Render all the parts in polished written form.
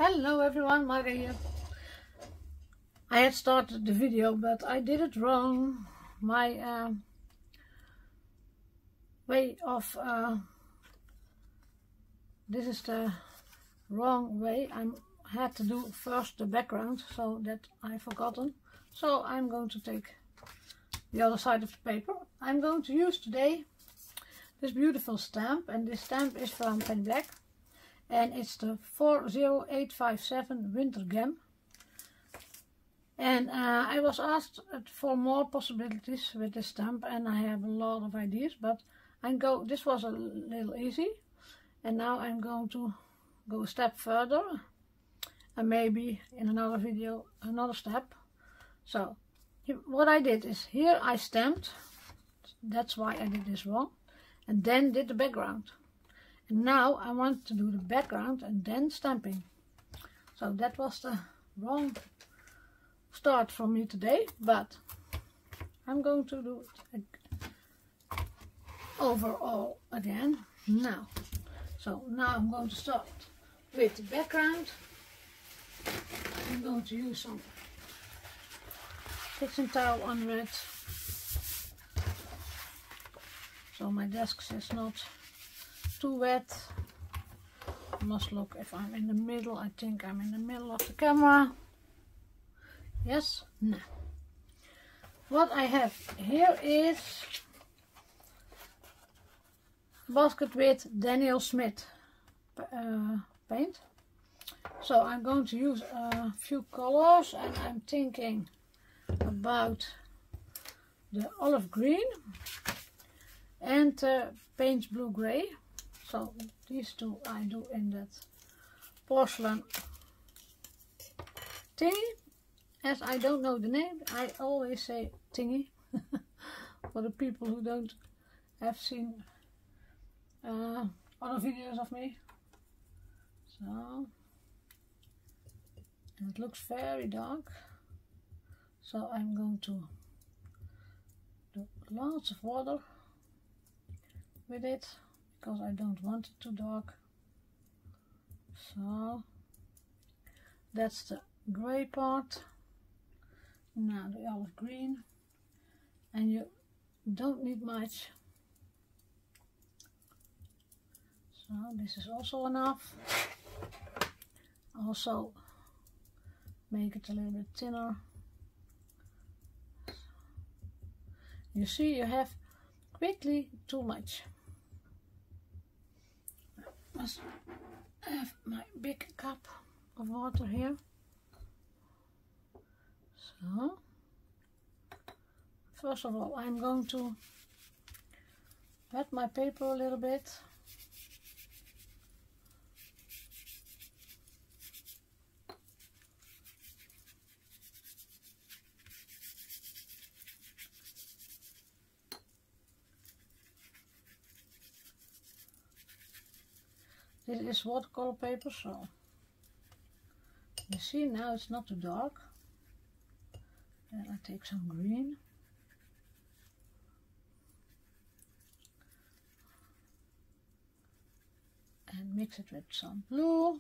Hello everyone, Marga here. I had started the video but I did it wrong. My way of this is the wrong way. I had to do first the background, so that I've forgotten. So I'm going to take the other side of the paper. I'm going to use today this beautiful stamp, and this stamp is from Penny Black. And it's the 40857 Winter Gem. And I was asked for more possibilities with this stamp, and I have a lot of ideas, but this was a little easy, and now I'm going to go a step further, and maybe in another video another step. So what I did is, here I stamped, that's why I did this wrong, and then did the background. And now I want to do the background and then stamping. So that was the wrong start for me today, but I'm going to do it overall again now. So now I'm going to start with the background. I'm going to use some kitchen towel under it, so my desk is not too wet. I must look if I'm in the middle. I think I'm in the middle of the camera. Yes? No. What I have here is a basket with Daniel Smith paint. So I'm going to use a few colors, and I'm thinking about the olive green and paint blue gray. So these two I do in that porcelain thingy. As I don't know the name, I always say thingy for the people who don't have seen other videos of me. So, and it looks very dark, so I'm going to do lots of water with it, because I don't want it too dark. So that's the gray part. Now the olive green, and you don't need much, so this is also enough. Also make it a little bit thinner. You see, you have quickly too much. I must have my big cup of water here. So, first of all, I'm going to wet my paper a little bit. This is watercolor paper, so you see now it's not too dark. Then I take some green. And mix it with some blue.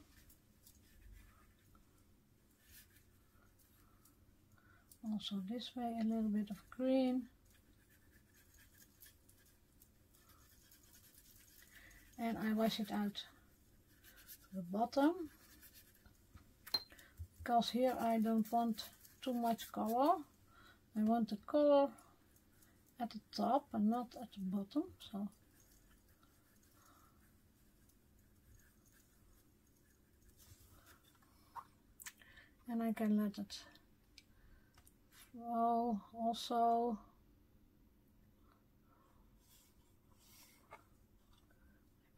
Also this way a little bit of green. And I wash it out to the bottom, because here I don't want too much color. I want the color at the top and not at the bottom. So and I can let it flow also.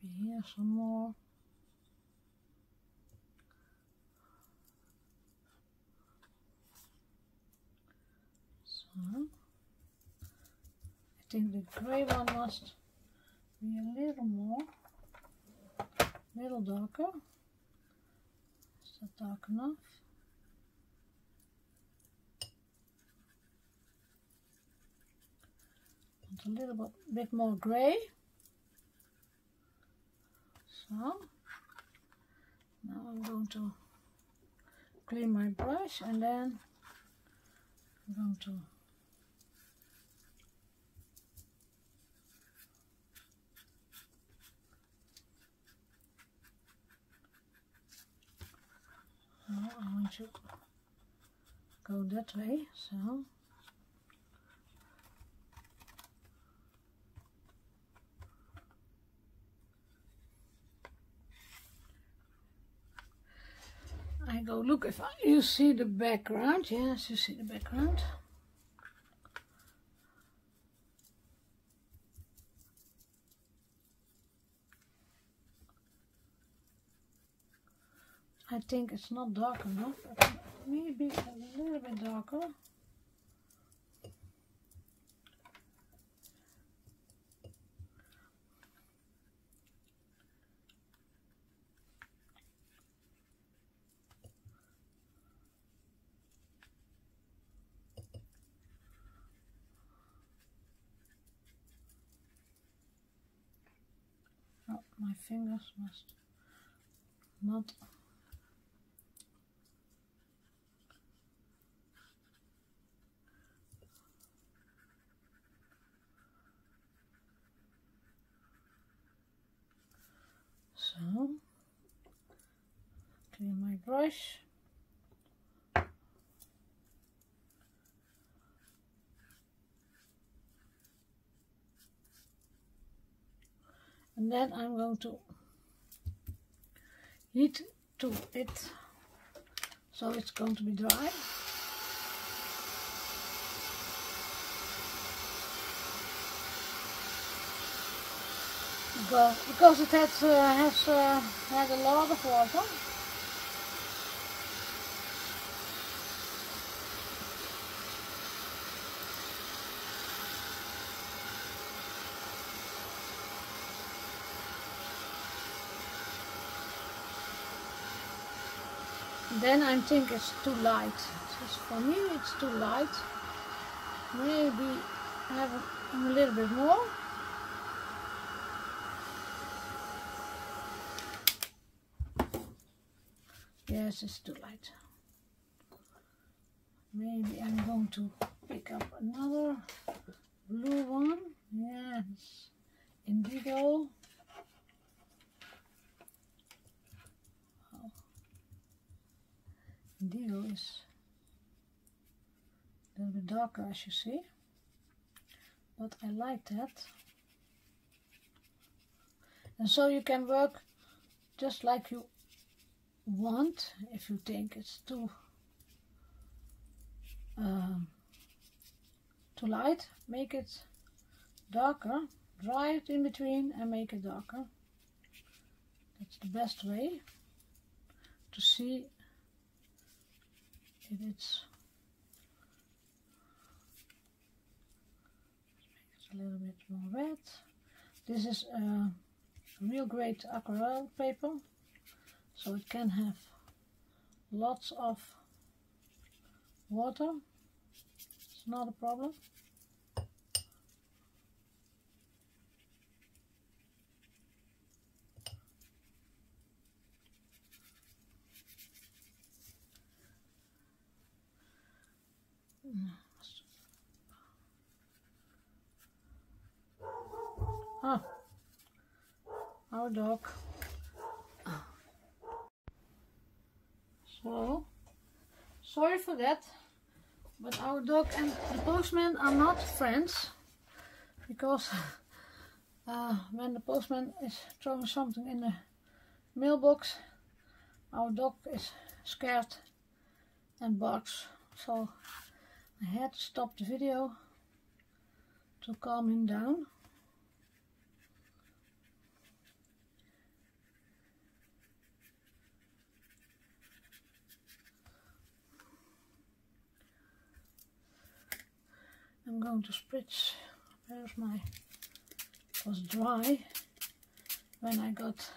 Maybe here some more. I think the grey one must be a little more, a little darker. Is that dark enough? Want a little bit more grey. So now I'm going to clean my brush, and then I'm going to I want to go that way, so I go look if you see the background. Yes, you see the background. I think it's not dark enough, but maybe a little bit darker. Oh, my fingers must not. So, clean my brush. And then I'm going to heat to it, so it's going to be dry. Because it has had a lot of water. Then I think it's too light. For me it's too light. Maybe have a little bit more. Yes, it's too light. Maybe I'm going to pick up another blue one. Yes, indigo. Oh. Indigo is a little bit darker, as you see, but I like that. And so you can work just like you want. If you think it's too light, make it darker, dry it in between and make it darker. That's the best way to see if it's, a little bit more red. This is a real great aquarelle paper, so it can have lots of water. It's not a problem. Ah, our dog. So, sorry for that, but our dog and the postman are not friends, because when the postman is throwing something in the mailbox, our dog is scared and barks. So I had to stop the video to calm him down. I'm going to spritz. Where's my, it was dry when I got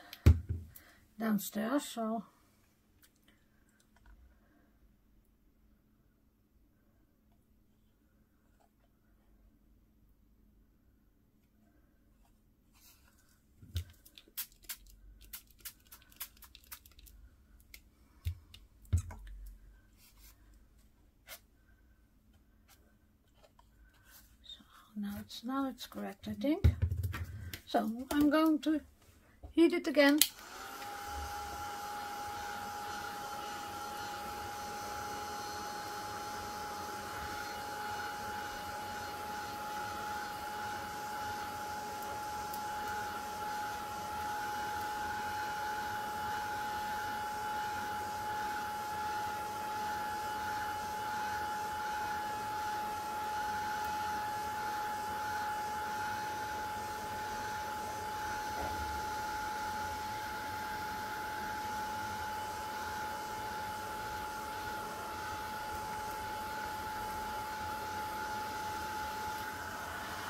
downstairs, so now it's correct, I think. So I'm going to heat it again.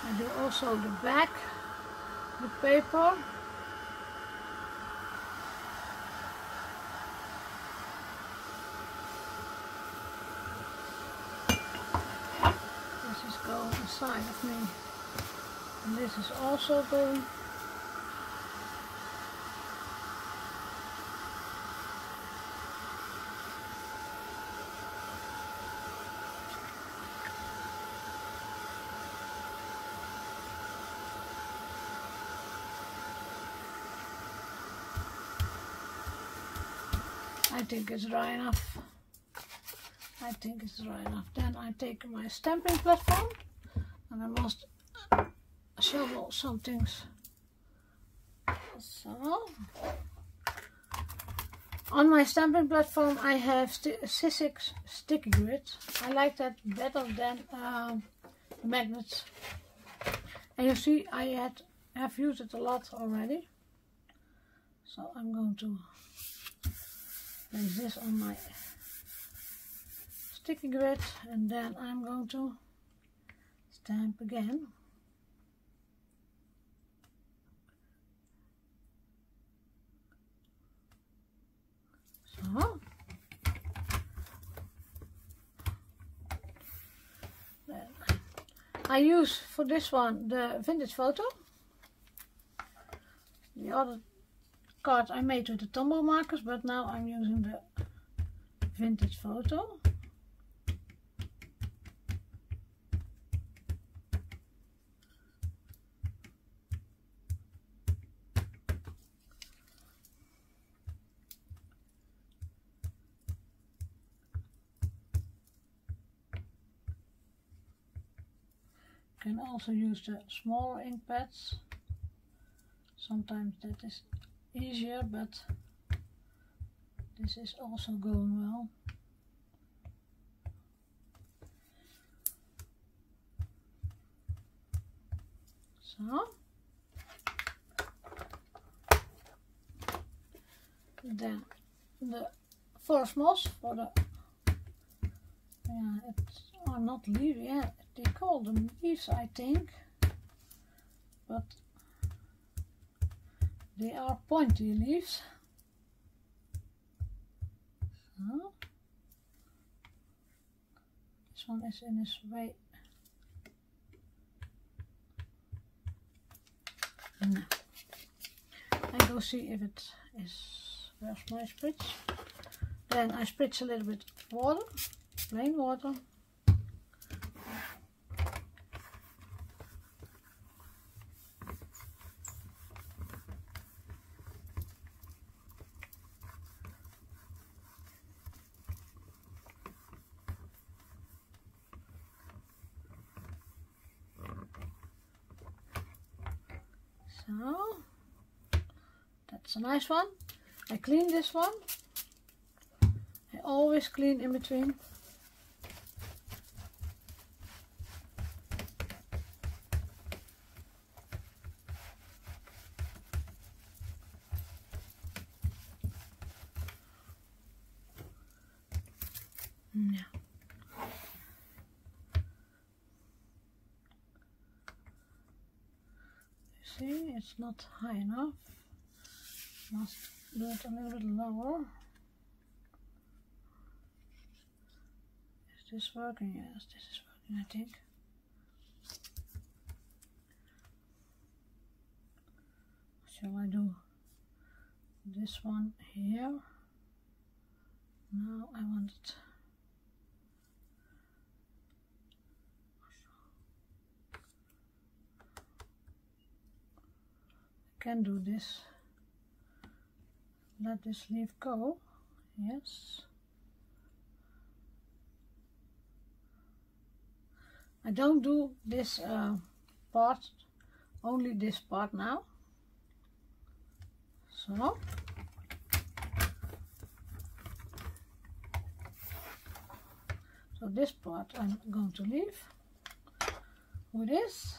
I do also the back, the paper. This is going inside of me, and this is also going. I think it's dry enough. I think it's dry enough. Then I take my stamping platform and I must shovel some things. So, on my stamping platform I have Sizzix sticky grid. I like that better than magnets. And you see I have used it a lot already. So I'm going to place this on my sticky grid and then I'm going to stamp again. So then I use for this one the vintage photo. The other card I made with the Tombow markers, but now I'm using the vintage photo. You can also use the smaller ink pads. Sometimes that is easier, but this is also going well. So then the forest moss for the it's not leaves, they call them leaves I think, but they are pointy leaves. So this one is in its way. Now I go see if it is. Where's my spritz? Then I spritz a little bit of water, plain water. So that's a nice one. I clean this one. I always clean in between. Yeah. See, it's not high enough. Must do it a little bit lower. Is this working? Yes, this is working, I think. Shall I do this one here? Now I want it. can do this. Let this leaf go. Yes. I don't do this part, only this part now. So. So this part I'm going to leave with this.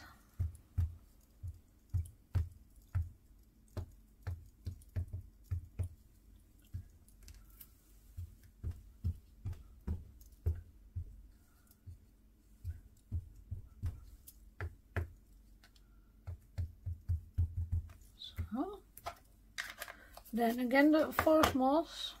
So. Then again the forest moss.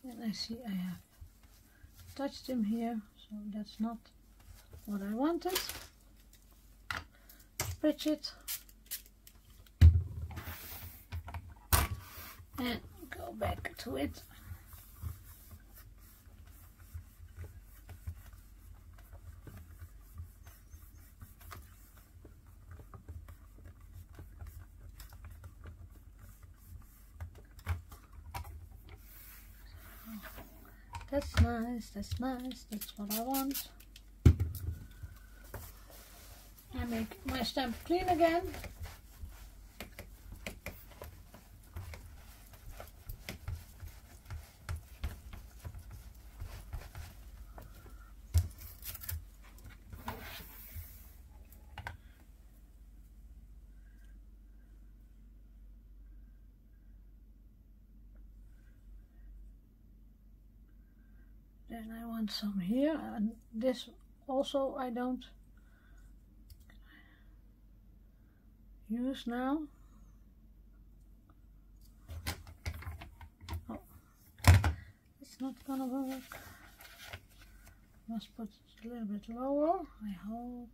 And I see I have touched him here, so that's not what I wanted. Stretch it and go back to it. That's nice, that's nice, that's what I want. I make my stamp clean again. Then I want some here, and this also I don't use now. Oh, it's not gonna work. Must put it a little bit lower. I hope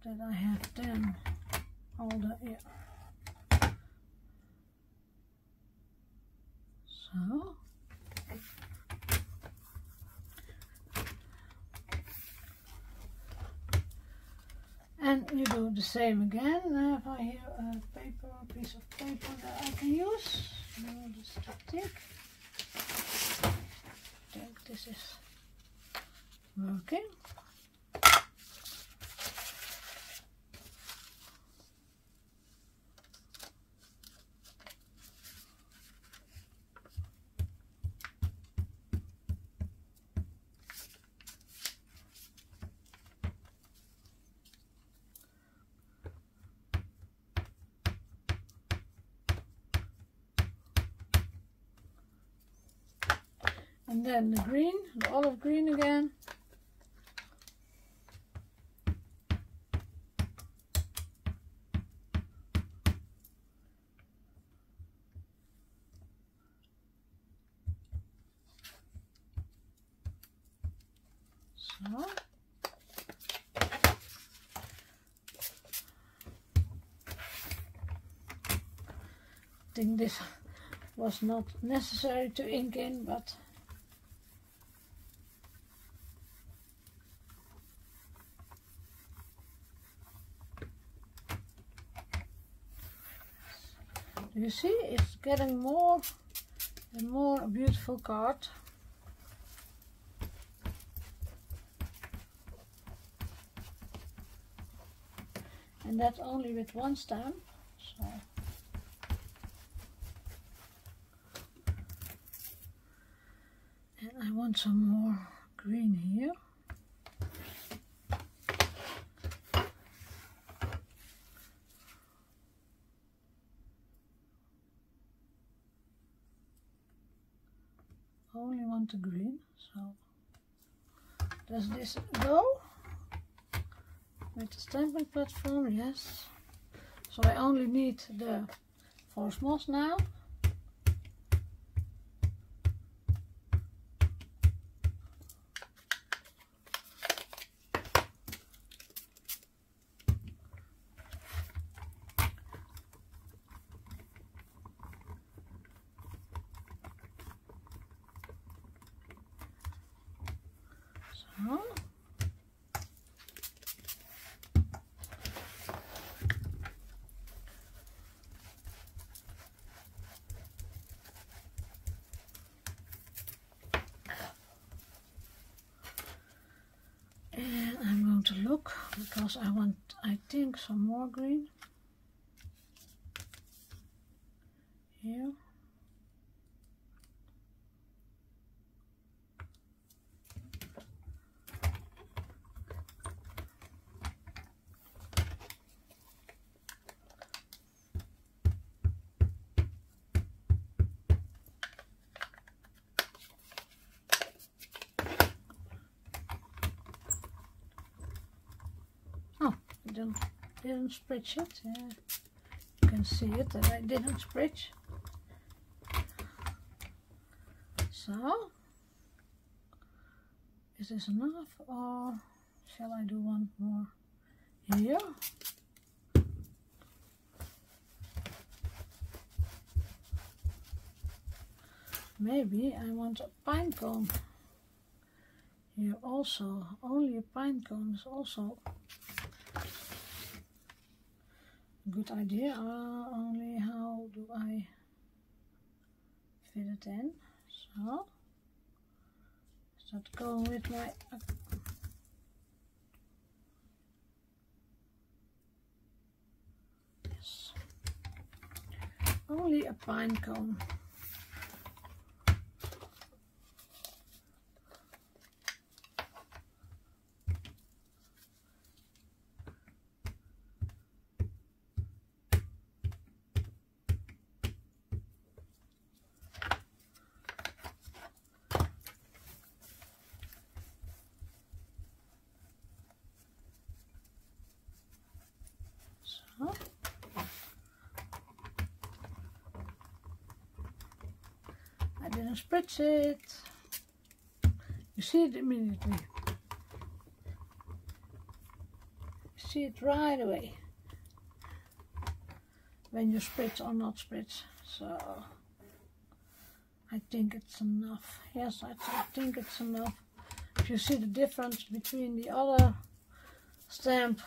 that I have then all the so. And you do the same again. Have I here a piece of paper that I can use? No, this is too thick. I think this is working. And then the green, the olive green again. So. I think this was not necessary to ink in, but you see, it's getting more and more a beautiful card. And that's only with one stamp. So. And I want some more green here. Only want the green, so does this go with the stamping platform? Yes. So I only need the Forest Moss now. So. And I'm going to look because I want, I think, some more green here. Didn't spritz it. You can see it that I didn't spritz. So, is this enough or shall I do one more here? Maybe I want a pine cone here also. Only a pine cone is also good idea. Only how do I fit it in? So, start going with my yes. Only a pine cone. I didn't spritz it. You see it immediately. You see it right away when you spritz or not spritz. So I think it's enough. Yes, I think it's enough. If you see the difference between the other stamp,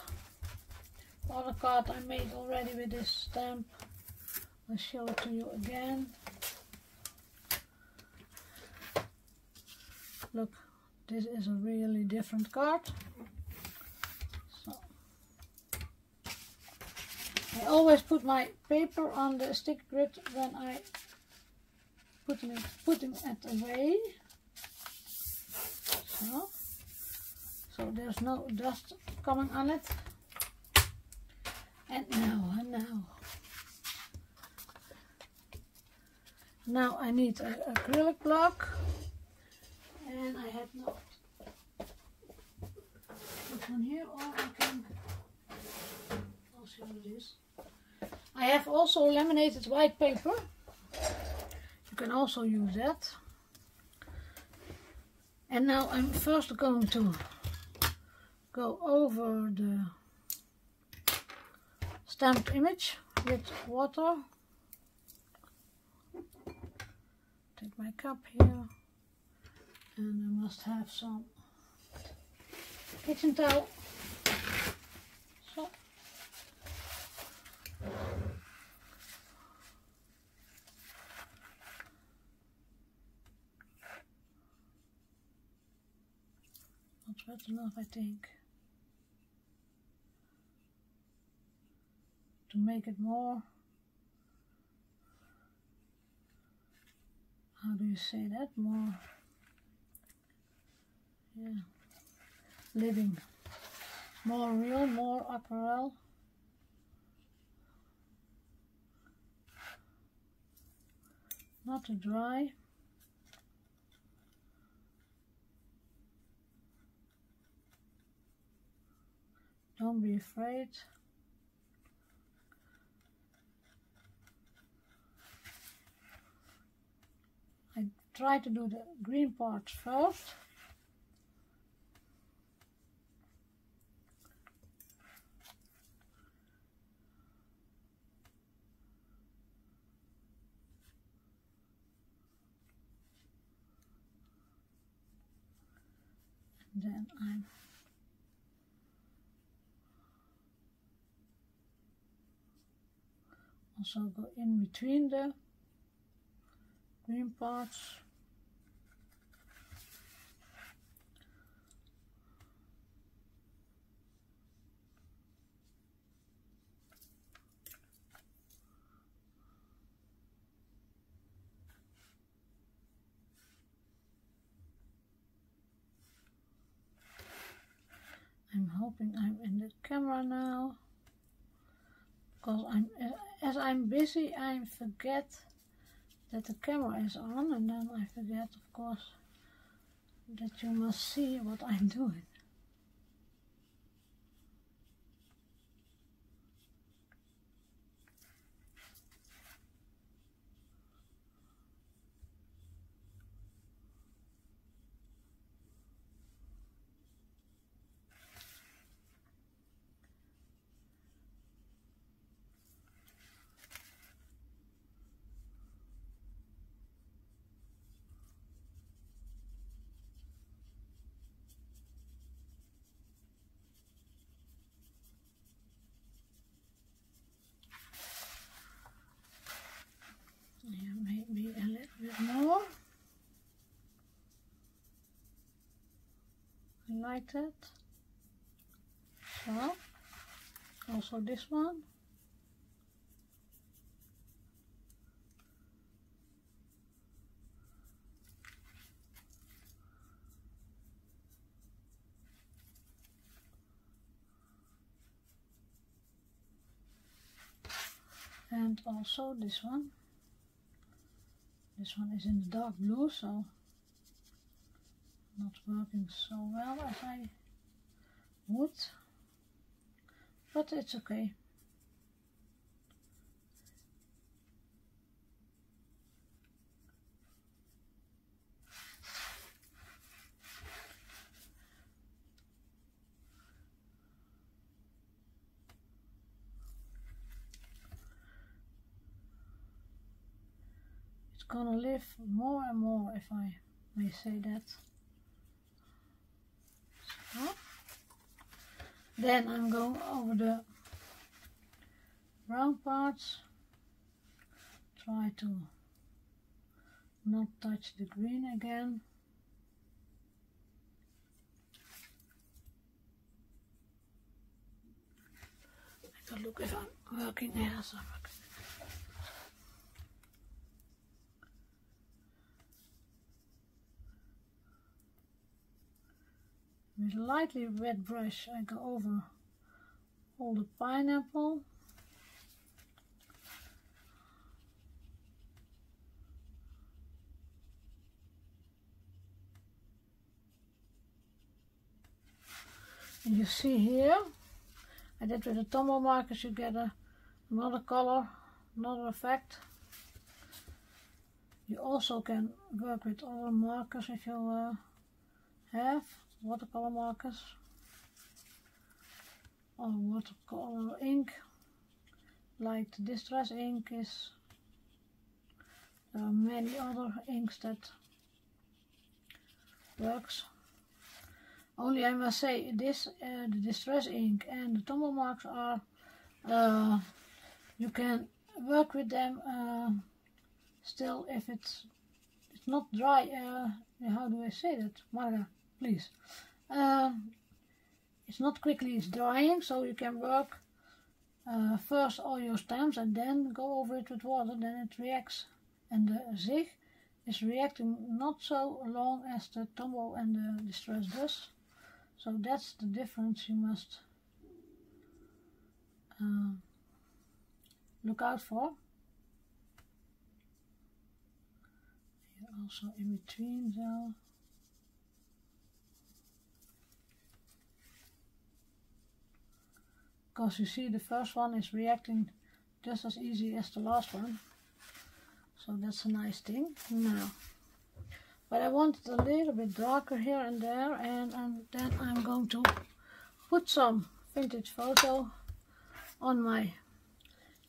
the other card I made already with this stamp, I'll show it to you again. Look, this is a really different card. So I always put my paper on the stick grid when I put them away. So there's no dust coming on it. And now I need an acrylic block. And I have not this one here, or I can, I'll show you this. I have also laminated white paper. You can also use that. And now I'm first going to go over the stamped image with water. Take my cup here. And I must have some kitchen towel. So. Not wet enough, I think. To make it more, how do you say that? More. Yeah, living, more real, more aquarelle. Not too dry. Don't be afraid. try to do the green parts first. And then I'm also go in between the green parts. I'm hoping I'm in the camera now, because as I'm busy I forget that the camera is on, and then I forget, of course, that you must see what I'm doing. Yeah, maybe a little bit more. I like that. So, also this one. And also this one. This one is in the dark blue, so not working so well as I would, but it's okay. It's gonna live more and more, if I may say that. So, then I'm going over the brown parts. Try to not touch the green again. I can look if I'm working. Yes, I'm working. With a lightly wet brush I go over all the pineapple. And you see here, I did with the Tombow markers, you get another color, another effect. You also can work with other markers if you have watercolor markers or watercolor ink, like the Distress ink is. There are many other inks that works. Only I must say this, the Distress ink and the Tombow marks are, you can work with them still if it's not dry. How do I say that, Marga? Please. It's not quickly drying, so you can work first all your stamps and then go over it with water, then it reacts. And the Zig is reacting not so long as the Tombow and the Distress does. So that's the difference you must look out for. Here also in between though. Because you see the first one is reacting just as easy as the last one. So that's a nice thing. Now, but I want it a little bit darker here and there, and then I'm going to put some vintage photo on my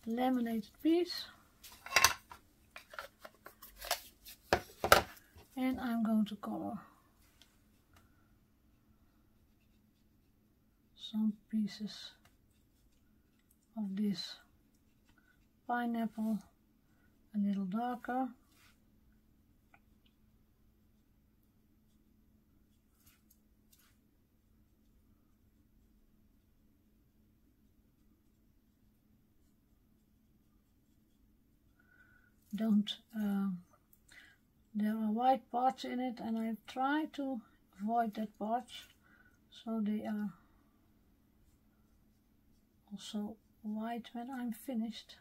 laminated piece, and I'm going to color some pieces of this pineapple a little darker. There are white parts in it, and I try to avoid that parts, so they are also white when I'm finished.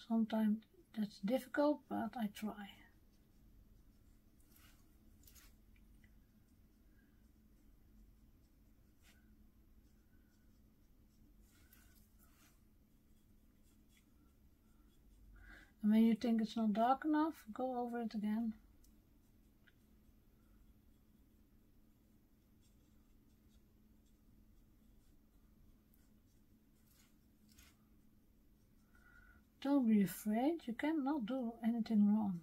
Sometimes that's difficult, but I try. And when you think it's not dark enough, go over it again. Don't be afraid, you cannot do anything wrong.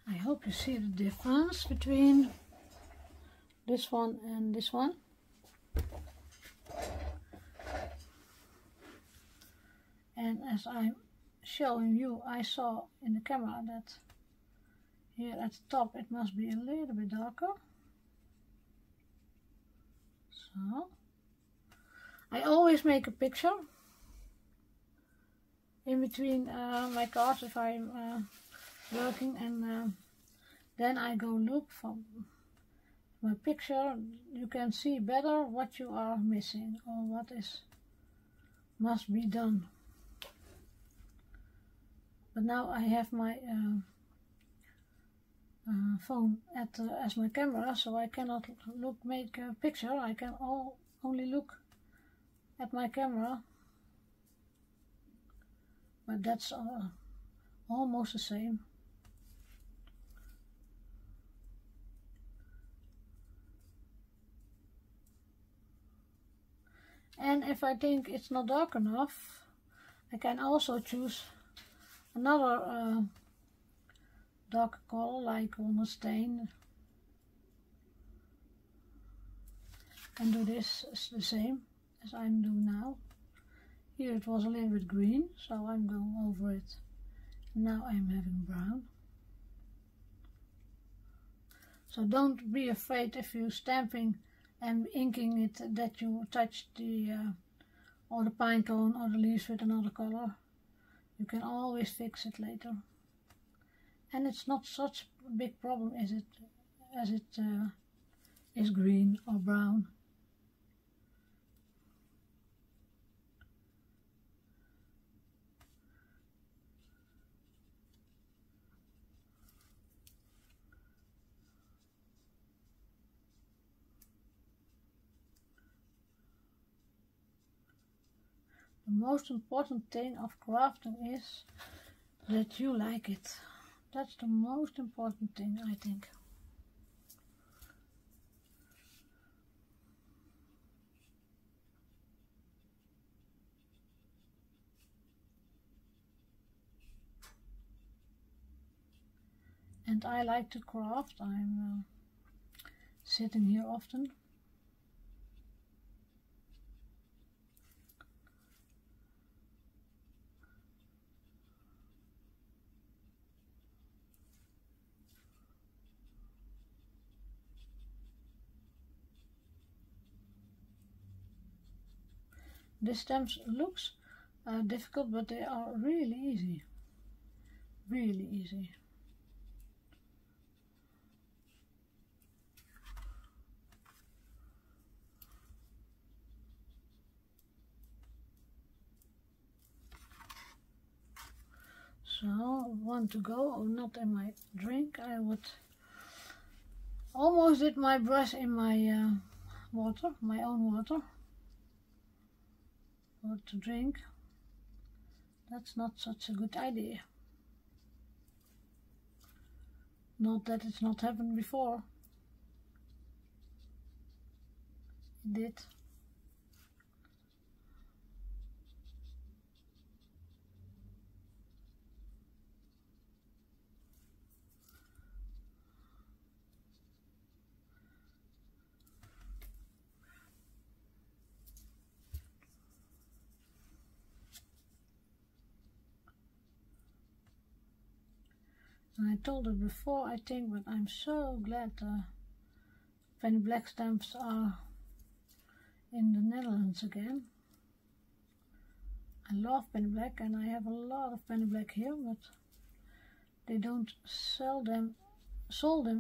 I hope you see the difference between this one and this one. And as I'm showing you, I saw in the camera that here at the top it must be a little bit darker. So I always make a picture in between my cards if I'm working, and then I go look for my picture. You can see better what you are missing or what must be done. But now I have my phone as my camera, so I cannot make a picture. I can only look at my camera, but that's almost the same. And if I think it's not dark enough, I can also choose another dark color, like walnut stain, and do this the same as I'm doing now. Here it was a little bit green, so I'm going over it. Now I'm having brown. So don't be afraid if you're stamping and inking it that you touch the or the pine cone or the leaves with another color. You can always fix it later. And it's not such a big problem as it is green or brown. The most important thing of crafting is that you like it. That's the most important thing, I think. And I like to craft. I'm sitting here often. These stamps looks difficult, but they are really easy. Really easy. So, one to go, or not in my drink. I would almost did my brush in my water, my own water. or to drink, that's not such a good idea. Not that it's not happened before. It did. And I told it before, I think, but I'm so glad Penny Black stamps are in the Netherlands again. I love Penny Black and I have a lot of Penny Black here, but they don't sold them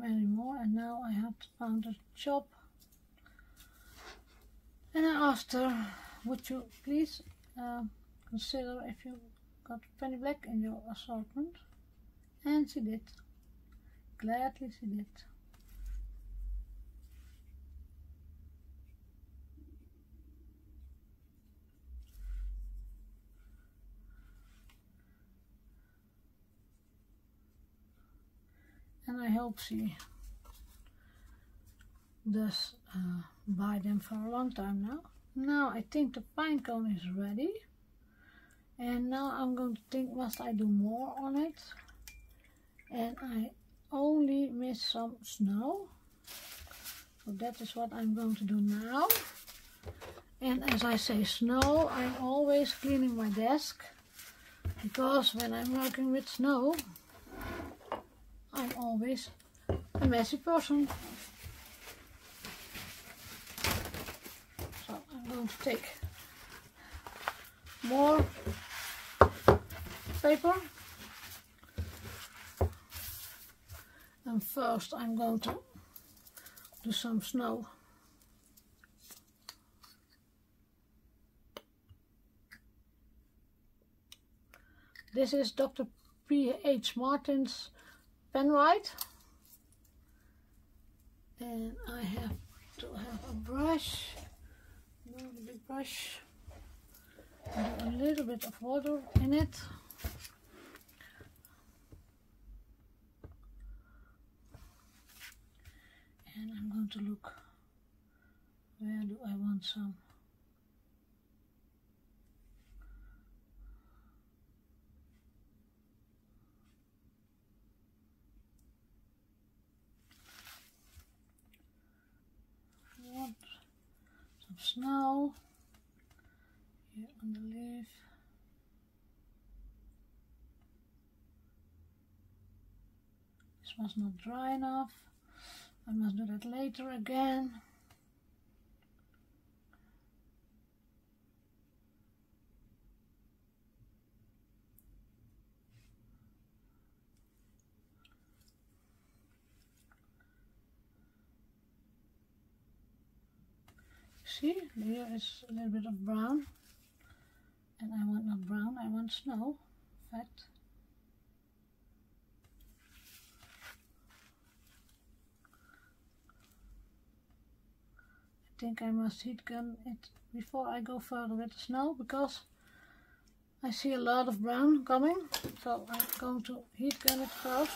anymore, and now I have found a shop. And I asked her, would you please consider if you got Penny Black in your assortment? And she did. Gladly she did. And I hope she does buy them for a long time now. Now I think the pine cone is ready. And now I'm going to think, must I do more on it? And I only miss some snow. So that is what I'm going to do now. And as I say snow, I'm always cleaning my desk. Because when I'm working with snow, I'm always a messy person. So I'm going to take more paper. And first I'm going to do some snow. This is Dr. P.H. Martin's Penrite. And I have to have a brush, another big brush, and a little bit of water in it. And I'm going to look, where do I want some? I want some snow here on the leaf. This was not dry enough. I must do that later again. See, here is a little bit of brown. And I want not brown, I want snow, in fact. I think I must heat gun it before I go further with the snow, because I see a lot of brown coming, so I'm going to heat gun it first.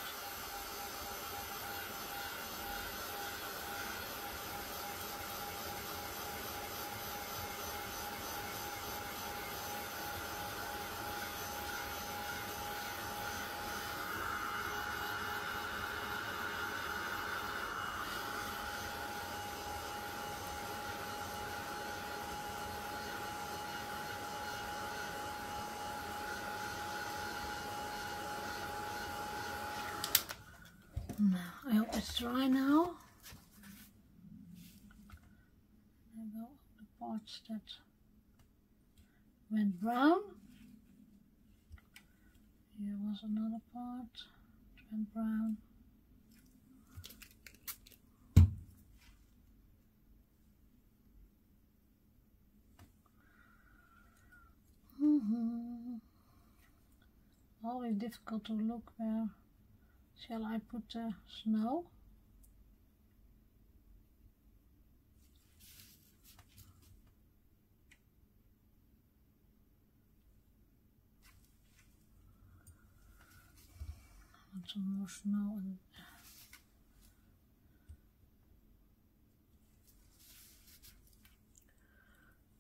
I hope it's dry now. There go the parts that went brown. Here was another part that went brown. Always difficult to look where shall I put the snow. want some more snow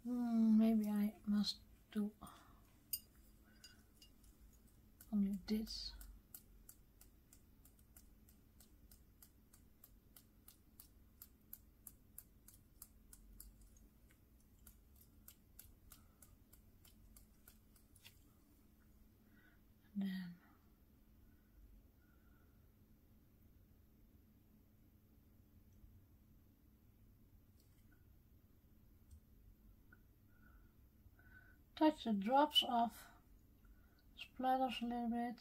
and maybe I must do only this. And then touch the drops of splatters a little bit.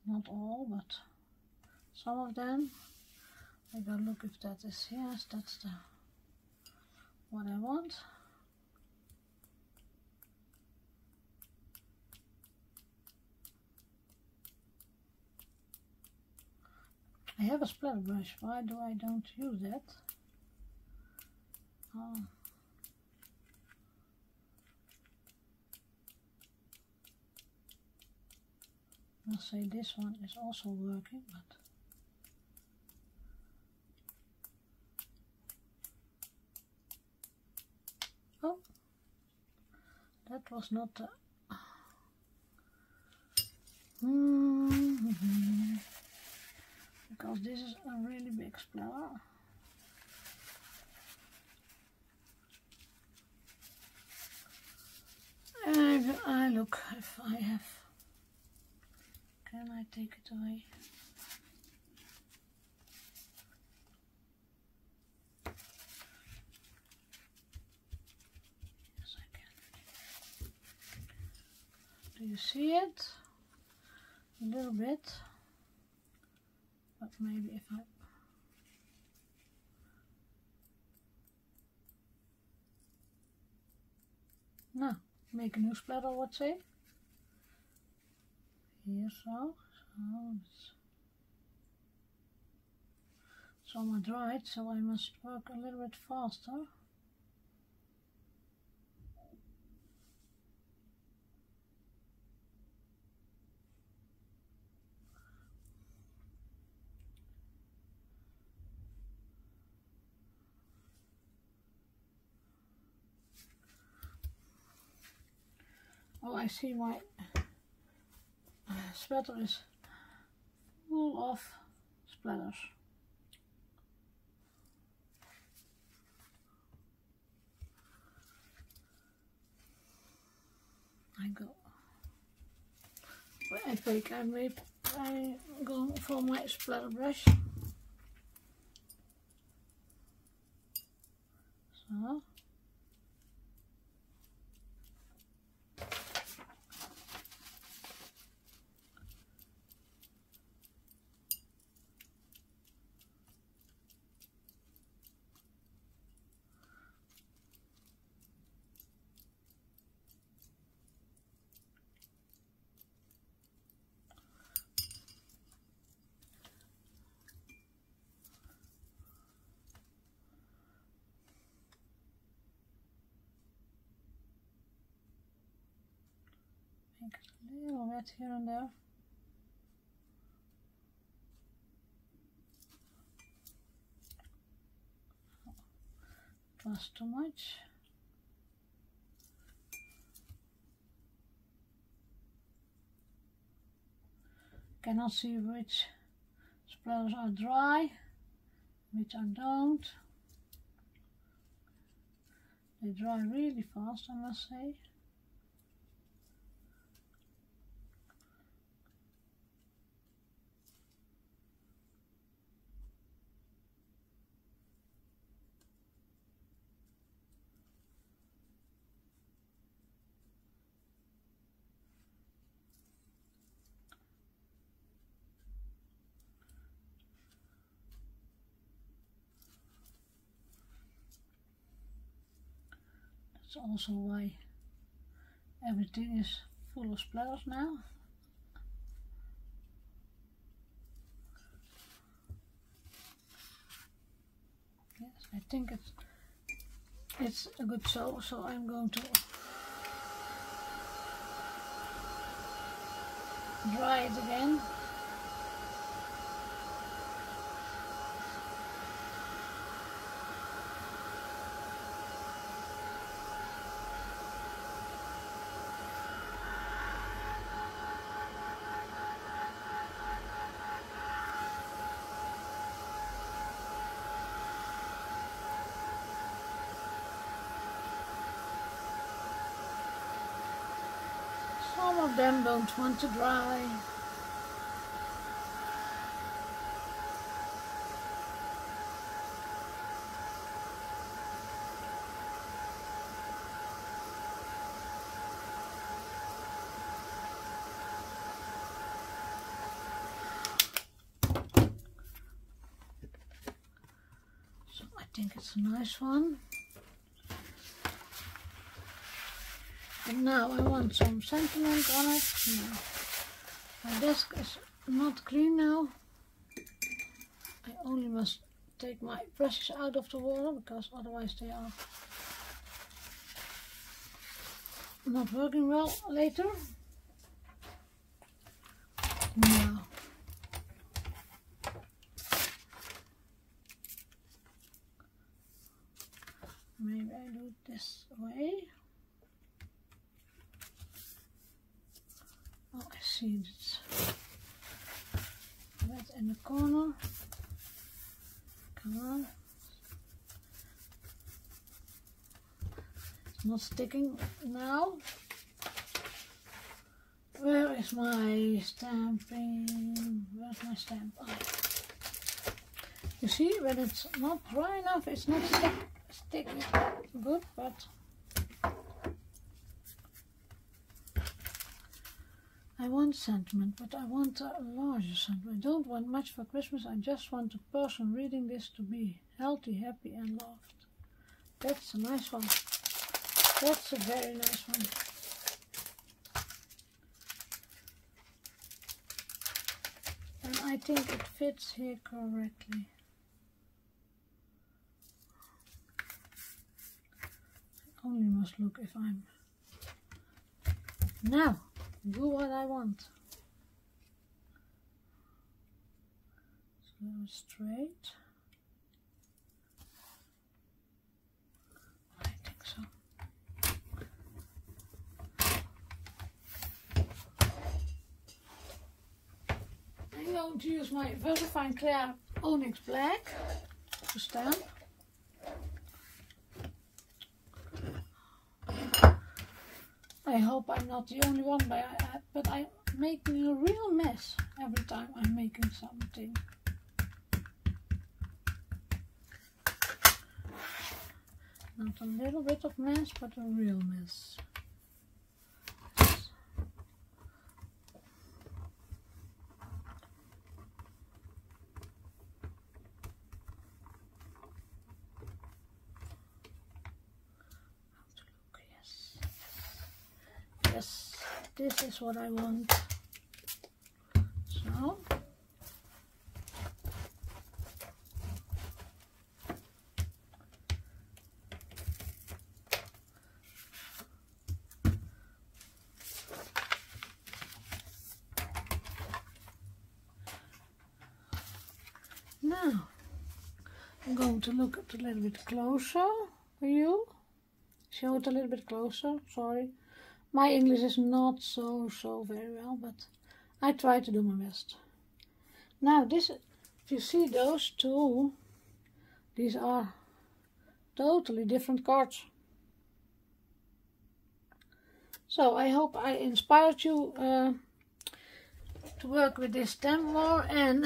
Not all, but some of them. I gotta look if that is, yes, that's the what I want. I have a splatter brush, why do I don't use that? Oh. I'll say this one is also working, but oh, that was not the because this is a really big splatter. And I look if I have. Can I take it away? Yes, I can. Do you see it? A little bit. But maybe if I... No, make a new splatter, what say? Here, so it's almost dried, so I must work a little bit faster. Oh, I see my sweater is full of splatters. I go. I go for my splatter brush. So. Make it a little wet here and there. It was too much. Cannot see which splatters are dry, which I don't. They dry really fast, I must say. That's also why everything is full of splatters now. Yes, I think it's a good sew, so I'm going to dry it again. Some of them don't want to dry. So I think it's a nice one. And now I want some sentiment on it. No. My desk is not clean now. I only must take my brushes out of the water because otherwise they are not working well later. Now maybe I do it this way. Oh, I see it's right in the corner. Come on. It's not sticking now. Where is my stamping? Where's my stamp? Oh. You see, when it's not dry enough, it's not sticking good, but I want sentiment, but I want a larger sentiment. I don't want much for Christmas. I just want the person reading this to be healthy, happy and loved. That's a nice one. That's a very nice one. And I think it fits here correctly. I only must look if I'm... Now! Do what I want. So straight. I think so. I'm going to use my VersaFine Clair Onyx Black to stamp. I hope I'm not the only one, but I'm making a real mess every time I'm making something. Not a little bit of mess, but a real mess. Yes, this is what I want. So, now I'm going to look at a little bit closer for you. Show it a little bit closer, sorry. My English is not so very well, but I try to do my best. Now this, if you see those two, these are totally different cards. So I hope I inspired you to work with this stamp more, and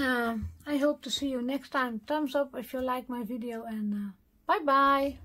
I hope to see you next time. Thumbs up if you like my video, and bye bye.